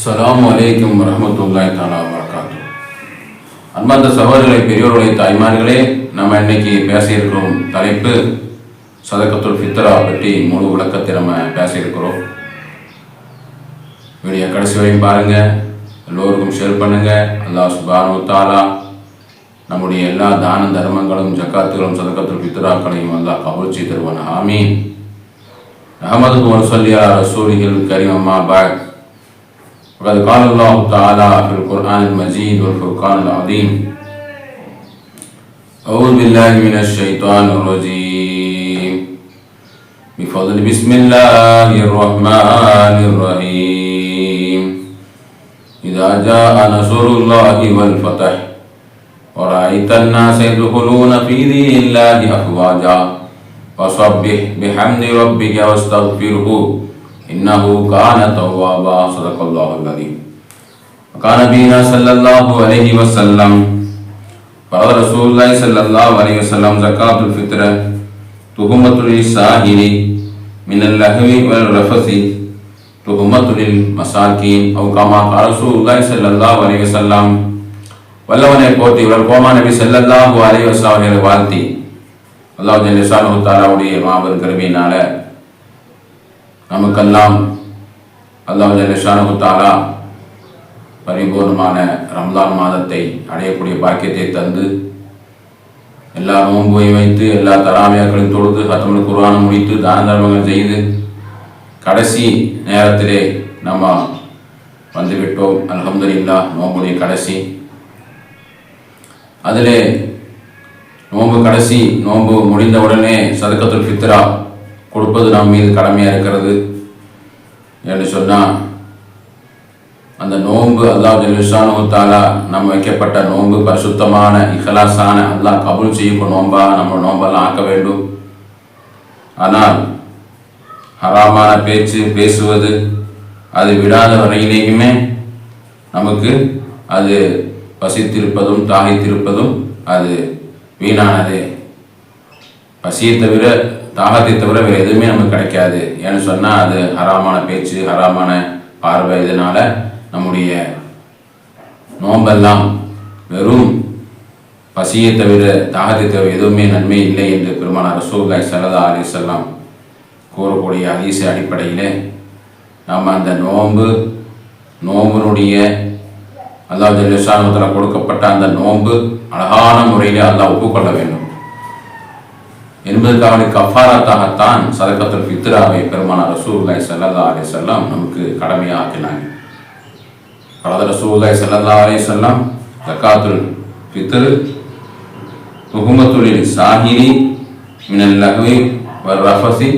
அஸ்ஸலாமு அலைக்கும் வரஹ்மத்துல்லாஹி தஆலா வபரகாத்துஹு. அன்பார்ந்த சகோதரர்களே, பெரியோர்களே, தாய்மார்களே, நம்ம இன்னைக்கு பேச இருக்கிறோம் தலைப்பு சதகத்துல் ஃபித்ரா பற்றி முழு விளக்கத்தை நம்ம பேச இருக்கிறோம். வீடியோ கடைசி வரைக்கும் பாருங்க, எல்லோருக்கும் ஷேர் பண்ணுங்க. அல்லாஹ் சுப்ஹானஹு வ தஆலா நம்முடைய எல்லா தான தர்மங்களும் ஜக்காத்துகளும் சதகத்துல் ஃபித்ராக்களையும் அல்லாஹ் கபூல் செய்து தருவான். ஆமீன். அஹ்மதுஹு வ ஸல்லி அலா ரசூலிஹில் கரீம். அம்மா பஅத். وقد قال الله تعالى في القرآن المجيد والفرقان العظيم: أعوذ بالله من الشيطان الرجيم. بفضل بسم الله الرحمن الرحيم. إذا جاء نصر الله والفتح ورأيت الناس يدخلون في دين الله أفواجا فسبح بحمد ربك واستغفره إنه كان توابا. صدق الله العظيم. وقال نبينا صلى الله عليه وسلم: قال رسول الله صلى الله عليه وسلم: زكاة الفطر تهمة للسائل من اللهو والرفث تهمة للمساكين أو كما قال رسول الله صلى الله عليه وسلم. வல்லவனை போற்றி இவர்கள் கோமா நபி ஸல்லல்லாஹு அலைஹி வஸல்லம் அவர்களை வாழ்த்தி அல்லாஹ் ஜல்ல ஷானஹு தஆலாவுடைய மாபெரும் கருணையினால நமக்கெல்லாம் அல்லாஹ் ஜல்ல ஷானஹு தஆலா பரிபூர்ணமான ரம்லான் மாதத்தை அடையக்கூடிய பாக்கியத்தை தந்து எல்லா நோன்பை வைத்து எல்லா தராமியாக்களையும் தொழுது ஹத்முல் குர்ஆனை முடித்து தான தர்மங்கள் செய்து கடைசி நேரத்திலே நம்ம வந்துவிட்டோம். அல்ஹம்துலில்லாஹ். நோம்புடைய கடைசி, அதிலே நோன்பு கடைசி நோன்பு முடிந்தவுடனே சதகத்துல் ஃபித்ரா கொடுப்பது நம் மீது கடமையாக இருக்கிறது என்று சொன்னால், அந்த நோன்பு அல்லாஹ் ஜல்ல ஷானஹு தஆலா நம்ம வைக்கப்பட்ட நோன்பு பரிசுத்தமான இஹ்லாஸான அல்லாஹ் கபூல் செய்யப்படும் நோன்பா நம்ம நோன்பெல்லாம் ஆக்க வேண்டும். ஆனால் ஹராமான பேச்சு பேசுவது அது விடாத வரையிலேயுமே நமக்கு அது பசித்திருப்பதும் தாகித்திருப்பதும் அது வீணானது. பசியை தவிர தாகத்தை தவிர வேறு எதுவுமே நமக்கு கிடைக்காது. ஏன்னு சொன்னால் அது ஹராமான பேச்சு, ஹராமான பார்வை. இதனால் நம்முடைய நோம்பெல்லாம் வெறும் பசியை தவிர தாகத்தை தவிர எதுவுமே நன்மை இல்லை என்று பெருமானார் ரசூலுல்லாஹி ஸல்லல்லாஹு அலைஹி வஸல்லம் கூறக்கூடிய ஹதீஸ் அடிப்படையில் நாம் அந்த நோம்பினுடைய அல்லாஹ் ஜல்ல ஷானஹு தஆலா கொடுக்கப்பட்ட அந்த நோன்பு அழகான முறையில் அல்லாஹ் ஒப்புக்கொள்ள வேண்டும் என்பதற்காக கஃபாரத்தாகத்தான் சதகத்துல் ஃபித்ராவை பெருமானார் ரசூலுல்லாஹி ஸல்லல்லாஹு அலைஹி வஸல்லம் நமக்கு கடமையாக ஆக்கினாங்க. அதாவது ரசூலுல்லாஹி ஸல்லல்லாஹு அலைஹி வஸல்லம் ஜகாத்துல் ஃபித்ர் துஹ்மத்துல் லிஸ்ஸாஹிரி மினல் லஹ்வி வர்ரஃபஸி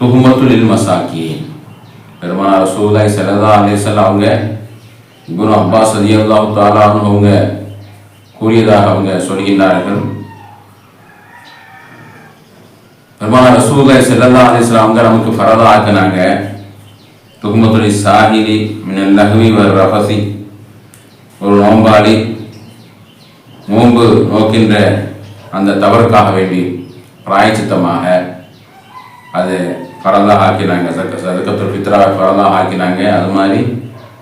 துஹ்மத்துல் லில்மசாக்கீன். பெருமானார் ரசூலுல்லாஹி ஸல்லல்லாஹு அலைஹி வஸல்லம் அவங்க இப்னு அப்பாஸ் ரலியல்லாஹு தஆலா அன்ஹு அவங்க கூறியதாக அவங்க சொல்கின்றார்கள். பெருமானார் ரசூலுல்லாஹி ஸல்லல்லாஹு அலைஹி வஸல்லம் அவங்க நமக்கு ஃபரதா ஆக்கினாங்க. துஹ்மத்துல் லிஸ்ஸாஹிரி மினல் லஹ்வி வர்ரஃபஸி. ஒரு நோம்பாளி நோன்பு நோக்கின்ற அந்த தவறுக்காக வேண்டி பிராயச்சித்தமாக அது ஃபரதா ஆக்கினாங்க. சதகத்துல் ஃபித்ராவை ஃபரதா ஆக்கினாங்க. அது மாதிரி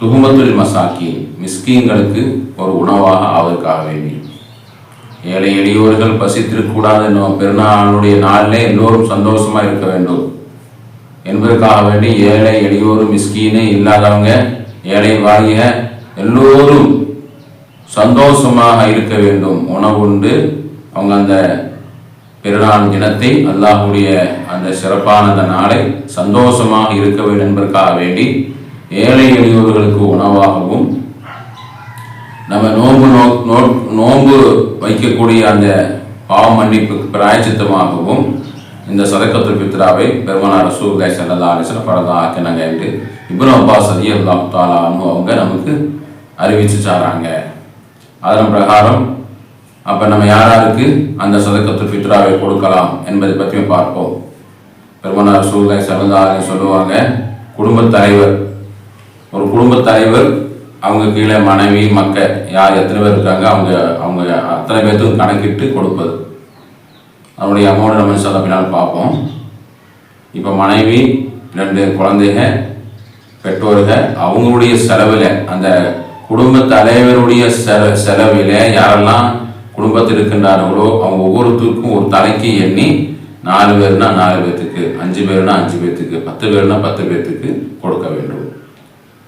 துஹ்மத்துல் மசாக்கீன், மிஸ்கீன்களுக்கு ஒரு உணவாக ஆவதற்காக வேண்டி, ஏழை எளியோர்கள் பசித்திருக்கக்கூடாது, பெருநாளுடைய நாளிலே எல்லோரும் சந்தோஷமாக இருக்க வேண்டும் என்பதற்காக வேண்டி ஏழை எளியோர் மிஸ்கீனு இல்லாதவங்க ஏழை வாங்கிய எல்லோரும் சந்தோஷமாக இருக்க வேண்டும். உணவுண்டு அவங்க அந்த பெருநாள் தினத்தை அல்லாஹ்வுடைய அந்த சிறப்பான அந்த நாளை சந்தோஷமாக இருக்க வேண்டும் என்பதற்காக வேண்டி ஏழை எளியோர்களுக்கு உணவாகவும் நம்ம நோன்பு வைக்கக்கூடிய அந்த பாவ மன்னிப்புக்கு பிராயச்சித்தமாகவும் இந்த சதகத்துல் ஃபித்ராவை பெருமானார் ரசூலுல்லாஹி ஸல்லல்லாஹு அலைஹி வஸல்லம் ஃபரதா ஆக்கினாங்க என்று இப்னு அப்பாஸ் ரலியல்லாஹு தஆலா அன்ஹு அவங்க நமக்கு அறிவிச்சு சாராங்க. அதன் பிரகாரம் அப்போ நம்ம யாராருக்கு அந்த சதகத்துல் ஃபித்ராவை கொடுக்கலாம் என்பதை பற்றியும் பார்ப்போம். பெருமானார் ரசூலுல்லாஹி ஸல்லல்லாஹு அலைஹி வஸல்லம் சொல்லுவாங்க, குடும்பத் தலைவர், ஒரு குடும்பத் தலைவர் அவங்க கீழே மனைவி மக்கள் யார் எத்தனை பேர் இருக்காங்க அவங்க அத்தனை பேர்த்துக்கும் கணக்கிட்டு கொடுப்பது. அவருடைய அமௌண்ட் நம்ம சொல்ல பின்னால் பார்ப்போம். இப்போ மனைவி 2 குழந்தைங்க பெற்றோர்கள் அவங்களுடைய செலவில், அந்த குடும்ப தலைவருடைய செலவில் யாரெல்லாம் குடும்பத்தில் இருக்கின்றார்களோ அவங்க ஒவ்வொருத்தருக்கும் ஒரு தலைக்கு எண்ணி 4 பேர்னா 4 பேர்த்துக்கு, 5 பேர்னா 5 பேர்த்துக்கு, 10 பேர்னா 10 பேர்த்துக்கு கொடுக்க வேண்டும்.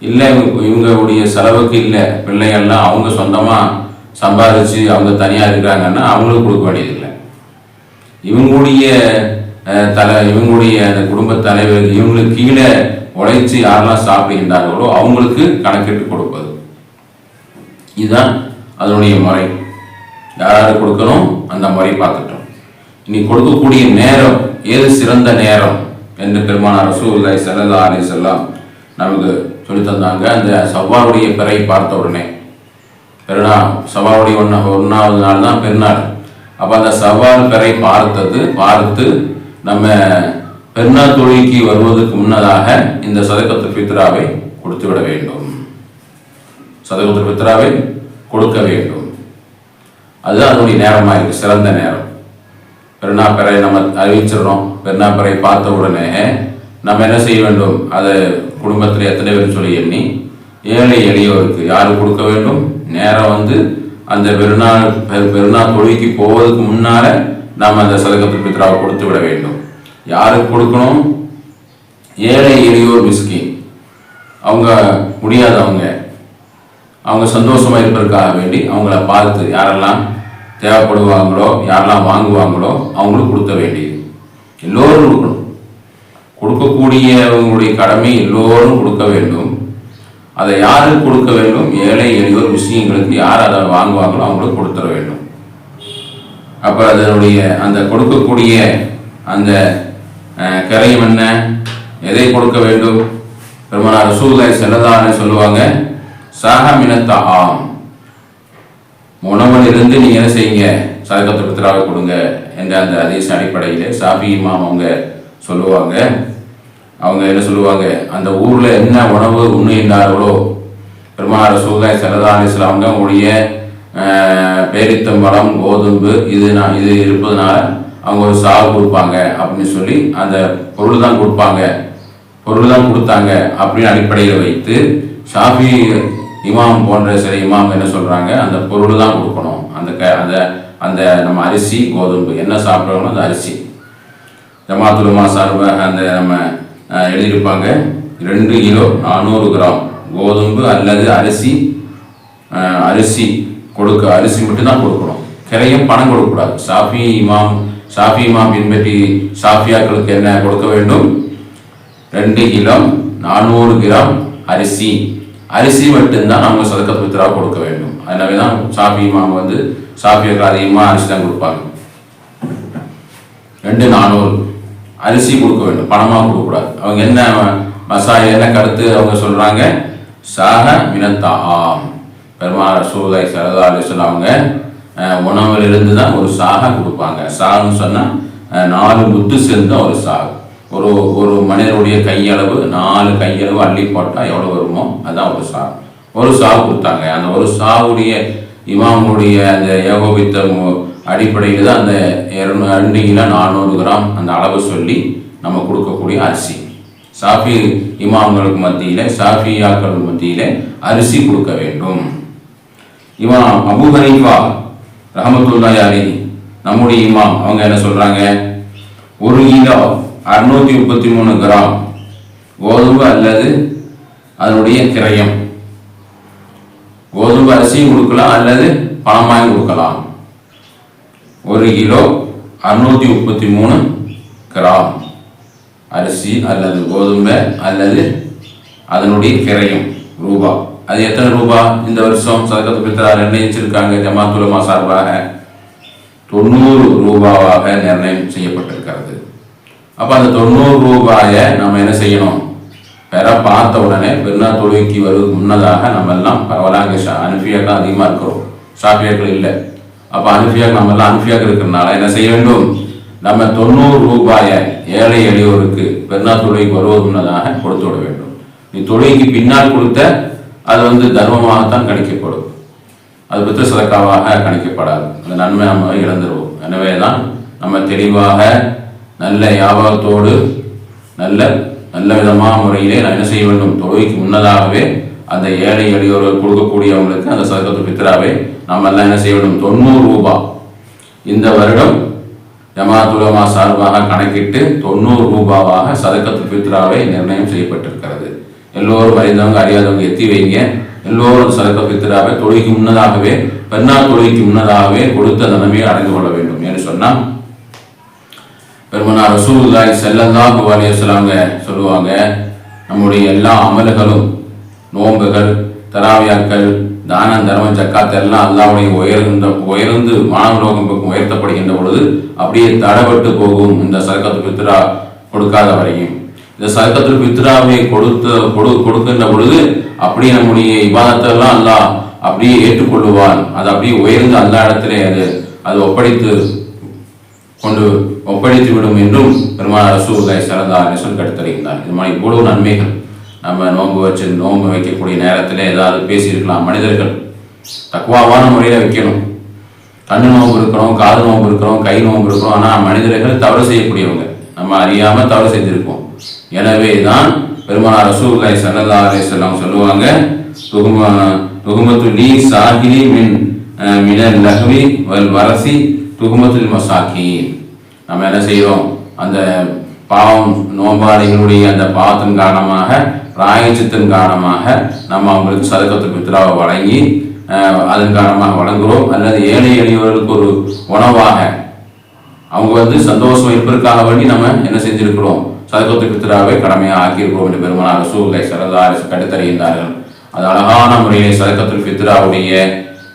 இல்லை இவங்களுடைய செலவுக்கு இல்லை, பிள்ளைகள்லாம் அவங்க சொந்தமாக சம்பாதிச்சு அவங்க தனியாக இருக்கிறாங்கன்னா அவங்களுக்கு கொடுக்க வேண்டியதில்லை. இவங்களுடைய இவங்களுடைய அந்த குடும்ப தலைவர் இவங்களுக்கு கீழே உழைச்சி யாரெல்லாம் சாப்பிடுகின்றார்களோ அவங்களுக்கு கணக்கிட்டு கொடுப்பது. இதுதான் அதனுடைய முறை. யாராவது கொடுக்கணும் அந்த முறை பார்த்துட்டோம். இனி கொடுக்கக்கூடிய நேரம் ஏது சிறந்த நேரம் என்று பெருமானார் ரசூலுல்லாஹி ஸல்லல்லாஹு அலைஹி வஸல்லம் நமக்கு சொல்லி தந்தாங்க. அந்த சவ்வாலுடைய பிறை பார்த்த உடனே, பெருநாள் சவ்வாலுடைய 1வது நாள் தான் பெருநாள். அப்போ அந்த சவ்வால் பிறை பார்த்து நம்ம பெருநாள் தொழுகைக்கு வருவதற்கு முன்னதாக இந்த சதகத்துல் ஃபித்ராவை கொடுத்து விட வேண்டும். சதகத்துல் ஃபித்ராவை கொடுக்க வேண்டும். அதுதான் அதனுடைய நேரமாக இருக்குது, சிறந்த நேரம். பெருநாள் பிறை நம்ம அறிவிச்சிடறோம். பெருநாள் பிறை பார்த்த உடனே நம்ம என்ன செய்ய வேண்டும், அதை குடும்பத்தில் எத்தனை பேர் சொல்லி எண்ணி ஏழை எளியோருக்கு யாரு கொடுக்க வேண்டும். நேரம் அந்த பெருநாள் தொழுகைக்கு போவதற்கு முன்னால நாம் அந்த சதகத்துல் ஃபித்ராவை கொடுத்து விட வேண்டும். யாருக்கு கொடுக்கணும்? ஏழை எளியோர் மிஸ்கின், அவங்க முடியாதவங்க, அவங்க சந்தோஷமாக இருப்பதற்காக வேண்டி அவங்கள பார்த்து யாரெல்லாம் தேவைப்படுவாங்களோ யாரெல்லாம் வாங்குவாங்களோ அவங்களுக்கு கொடுக்க வேண்டியது. எல்லோரும் கொடுக்கணும். கொடுக்கக்கூடியவங்களுடைய கடமை எல்லோரும் கொடுக்க வேண்டும். அதை யாருக்கு கொடுக்க வேண்டும்? ஏழை எளியோர் விஷயங்களுக்கு யார் அதை வாங்குவாங்களோ அவங்களுக்கு கொடுத்துட வேண்டும். அப்போ அதனுடைய அந்த கொடுக்கக்கூடிய அந்த கரையும் என்ன, எதை கொடுக்க வேண்டும்? பெருமானார் ரசூலுல்லாஹி ஸல்லல்லாஹு அலைஹி வஸல்லம் சொல்லுவாங்க, சாஹ மினத் தஆம், உணவிலிருந்து நீங்க என்ன செய்யுங்க, சதகத்துல் ஃபித்ராவை கொடுங்க என்ற அந்த ஹதீஸ் அடிப்படையில் ஷாஃபி இமாம் அவங்க சொல்லுவாங்க. அவங்க என்ன சொல்லுவாங்க, அந்த ஊர்ல என்ன உணவு உண்ணுகின்றார்களோ பெருமானார் ரசூலுல்லாஹி ஸல்லல்லாஹு அலைஹி வஸல்லம் அவங்க உடைய பேரித்தம்பழம், கோதும்பு இது இருப்பதனால அவங்க ஒரு சாவு கொடுப்பாங்க அப்படின்னு சொல்லி அந்த பொருள் தான் கொடுத்தாங்க அப்படின்னு அடிப்படையில் வைத்து ஷாஃபி இமாம் போன்ற சில இமாம் என்ன சொல்றாங்க, அந்த பொருள் தான் கொடுக்கணும். அந்த நம்ம அரிசி கோதும்பு என்ன சாப்பிட்றோமோ அந்த அரிசி. ஜமாத்துல் உலமா சார்பாக அந்த நம்ம எழுதியிருப்பாங்க 2 கிலோ 400 கிராம் கோதும்பு அல்லது அரிசி கொடுக்க, அரிசி மட்டும்தான் கொடுக்கணும். கிரையும் பணம் கொடுக்கக்கூடாது. ஷாஃபி இமாம் பின்பற்றி ஷாஃபியாக்களுக்கு என்ன கொடுக்க வேண்டும்? 2 கிலோ 400 கிராம் அரிசி மட்டும்தான் நம்ம சதகத்துல் ஃபித்ரா கொடுக்க வேண்டும். அதனால தான் ஷாஃபி இமாம் ஷாஃபியாக்கள் அதிகமாக அரிசி தான் கொடுப்பாங்க. 2-400 அரிசி கொடுக்க வேண்டும், பணமாக கொடுக்கக்கூடாது. அவங்க என்ன கருத்து அவங்க சொல்றாங்க, சாஹ மினத் தஆம், பெருமானார் ரசூலுல்லாஹி ஸல்லல்லாஹு அலைஹி வஸல்லம் அவங்க உணவிலிருந்து தான் ஒரு சாக கொடுப்பாங்க. சாகுன்னு சொன்னால் 4 முத்து சேர்ந்து ஒரு சாகு. ஒரு மனிதனுடைய கையளவு 4 கையளவு அள்ளி போட்டால் எவ்வளோ வருமோ அதுதான் ஒரு சாகு கொடுத்தாங்க. அந்த ஒரு சாவுடைய இமாமுடைய அந்த ஏகோபித்த அடிப்படையில் தான் அந்த 2 கிலோ 400 கிராம் அந்த அளவு சொல்லி நம்ம கொடுக்கக்கூடிய அரிசி. ஷாஃபி இமாம்களுக்கு மத்தியில், ஷாஃபியாக்கள் மத்தியில் அரிசி கொடுக்க வேண்டும். இமாம் அபூ ஹனீஃபா ரஹ்மத்துல்லாஹி அலைஹி நம்முடைய இமாம் அவங்க என்ன சொல்றாங்க, 1 கிலோ 633 கிராம் கோதுமை அல்லது அதனுடைய கிரயம், கோதுமை அரிசியும் கொடுக்கலாம் அல்லது பணமாயும் கொடுக்கலாம். 1 கிலோ 633 கிராம் அரிசி அல்லது கோதுமை அல்லது அதனுடைய கிரயம் ரூபா. அது எத்தனை ரூபா இந்த வருஷம் சதகத்துல் ஃபித்ரா நிர்ணயிச்சிருக்காங்க ஜமாத்துல் உலமா சார்பாக? 90 ரூபாவாக நிர்ணயம் செய்யப்பட்டிருக்கிறது. அப்போ அந்த 90 ரூபாயை நம்ம என்ன செய்யணும், பெற பார்த்த உடனே பெருநாள் தொழுகைக்கு வருவதற்கு முன்னதாக நம்ம எல்லாம் பரவலாக அனுஃபியாக்கள் அதிகமாக இருக்கிறோம், ஷாஃபியாக்கள் இல்லை. அப்போ நம்ம எல்லாம் அனுஃபியாக்கள் இருக்கிறதுனால என்ன செய்ய வேண்டும், நம்ம 90 ரூபாயை ஏழை எளியோருக்கு பெருநாள் தொழுகைக்கு வருவதற்கு முன்னதாக கொடுத்து விட வேண்டும். நீ தொழுகைக்கு பின்னால் கொடுத்த அது தர்மமாகத்தான் கணிக்கப்படும், அது பித்ரு சதக்காவாக கணிக்கப்படாது. அந்த நன்மை நம்ம இழந்துருவோம். எனவே தான் நம்ம தெளிவாக நல்ல வியாபாரத்தோடு நல்ல நல்ல விதமான முறையிலே நான் என்ன செய்ய வேண்டும், தொழுகைக்கு முன்னதாகவே அந்த ஏழை எளியோர்கள் கொடுக்கக்கூடியவங்களுக்கு அந்த சதகத்துல் ஃபித்ராவை நாம் எல்லாம் என்ன செய்ய வேண்டும், 90 ரூபாய் இந்த வருடம் ஜமாஅத் உலமா சார்பாக கணக்கிட்டு 90 ரூபாவாக சதகத்துல் ஃபித்ராவை நிர்ணயம் செய்யப்பட்டிருக்கிறது. எல்லோரும் அறிந்தவங்க அறியாதவங்க எத்தி வைங்க. எல்லோரும் சதகத்துல் ஃபித்ராவை தொழுகைக்கு முன்னதாகவே, பெருநாள் தொழுகைக்கு முன்னதாகவே கொடுத்த நன்மையை அடைந்து கொள்ள வேண்டும் என்று சொன்னால், பெருமானார் ரசூலுல்லாஹி ஸல்லல்லாஹு அலைஹி வஸல்லம் சொல்லுவாங்க, நம்முடைய எல்லா அமல்களும், நோன்புகள், தராவியாக்கள், தானம், தர்மம், ஜக்காத் எல்லாம் அல்லாஹ்வுடைய உயர்ந்து மானவலோகம் பக்கம் உயர்த்தப்படுகின்ற பொழுது அப்படியே தடப்பட்டு போகும் இந்த சதகத்துல் ஃபித்ரா கொடுக்காத வரையும். இந்த சதகத்துல் ஃபித்ராவை கொடுக்கின்ற பொழுது அப்படியே நம்முடைய இபாதத்தெல்லாம் அல்லாஹ் அப்படியே ஏற்றுக்கொள்ளுவான். அது அப்படியே உயர்ந்து அல்லா இடத்திலே அது ஒப்படைத்து விடும் என்றும் பெருமானார் ரசூலுல்லாஹி ஸல்லல்லாஹு அலைஹி வஸல்லம் கற்றுத்தருகின்றார். இது மாதிரி இவ்வளவு நன்மைகள். நம்ம நோன்பு வைக்கக்கூடிய நேரத்தில் ஏதாவது பேசியிருக்கலாம். மனிதர்கள் தக்வாவான முறையில் வைக்கணும். கண்ணு நோன்பு இருக்கிறோம், காது நோன்பு இருக்கிறோம், கை நோன்பு இருக்கிறோம். ஆனால் மனிதர்கள் தவறு செய்யக்கூடியவங்க, நம்ம அறியாமல் தவறு செய்திருப்போம். எனவே தான் பெருமானார் ரசூலுல்லாஹி ஸல்லல்லாஹு அலைஹி வஸல்லம் சொல்லுவாங்க, துஹ்மத்துல் லீ சாஹிலி மினல் லஹ்வி வல் வரசி துஹ்மத்துல் மசாகீன். நம்ம என்ன செய்கிறோம், அந்த பாவம் நோம்பாளிகளுடைய அந்த பாவத்தின் காரணமாக, பிராயச்சித்தின் காரணமாக நம்ம அவங்களுக்கு சதகத்துல் ஃபித்ராவை வழங்கி அதன் காரணமாக வழங்குகிறோம். அல்லது ஏழை எளியவர்களுக்கு ஒரு உணவாக அவங்க சந்தோஷம் இருப்பதற்காக வேண்டி நம்ம என்ன செஞ்சிருக்கிறோம், சதகத்துல் ஃபித்ராவை கடமையாக ஆக்கியிருக்கிறோம் என்று பெருமானார் ரசூலுல்லாஹி ஸல்லல்லாஹு அலைஹி வஸல்லம் கற்றுத்தருகின்றார்கள். அது அழகான முறையிலே சதகத்துல் ஃபித்ராவுடைய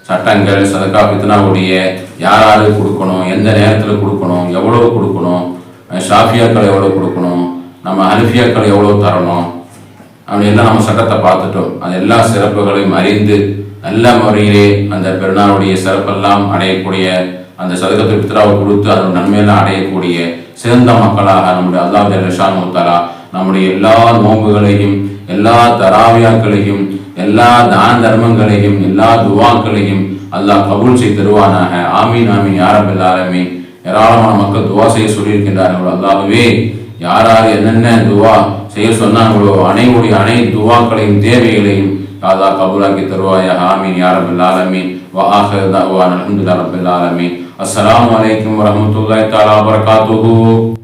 சட்டங்கள், சதகா ஃபித்ராவுடைய யாராருக்கு கொடுக்கணும், எந்த நேரத்தில் கொடுக்கணும், எவ்வளவு கொடுக்கணும், ஷாஃபியாக்கள் எவ்வளோ கொடுக்கணும், நம்ம ஹனஃபியாக்கள் எவ்வளோ தரணும் அப்படின்லாம் நம்ம சட்டத்தை பார்த்துட்டோம். அது எல்லா சிறப்புகளையும் அறிந்து நல்ல முறையிலே அந்த பெருநாளுடைய சிறப்பெல்லாம் அடையக்கூடிய, அந்த சதகத்துல் ஃபித்ராவை கொடுத்து அதோட நன்மையெல்லாம் அடையக்கூடிய சிறந்த மக்களாக நம்முடைய அல்லாஹ் ஜல்ல ஷானஹு தஆலா நம்முடைய எல்லா நோன்புகளையும், எல்லா தராவியாக்களையும், எல்லா தான தர்மங்களையும், எல்லா துவாக்களையும் அல்லாஹ் கபூல் செய்து தருவானாக. ஆமீன் ஆமீன் யா ரப்பல் ஆலமீன். ஏராளமான மக்கள் துவா செய்ய சொல்லியிருக்கின்றார்கள். அல்லாஹ்வே, யார் என்னென்ன துவா செய்ய சொன்னாங்களோ அனைத்து துவாக்களையும் தேவைகளையும் அல்லாஹ் கபூலாக்கி தருவாயாக. ஆமீன் யா ரப்பல் ஆலமீன். வ ஆகிரு தஅவானா அல்ஹம்துலில்லாஹி ரப்பில் ஆலமீன். அஸ்ஸலாமு அலைக்கும் வரஹ்மத்துல்லாஹி தஆலா வபரகாத்துஹு.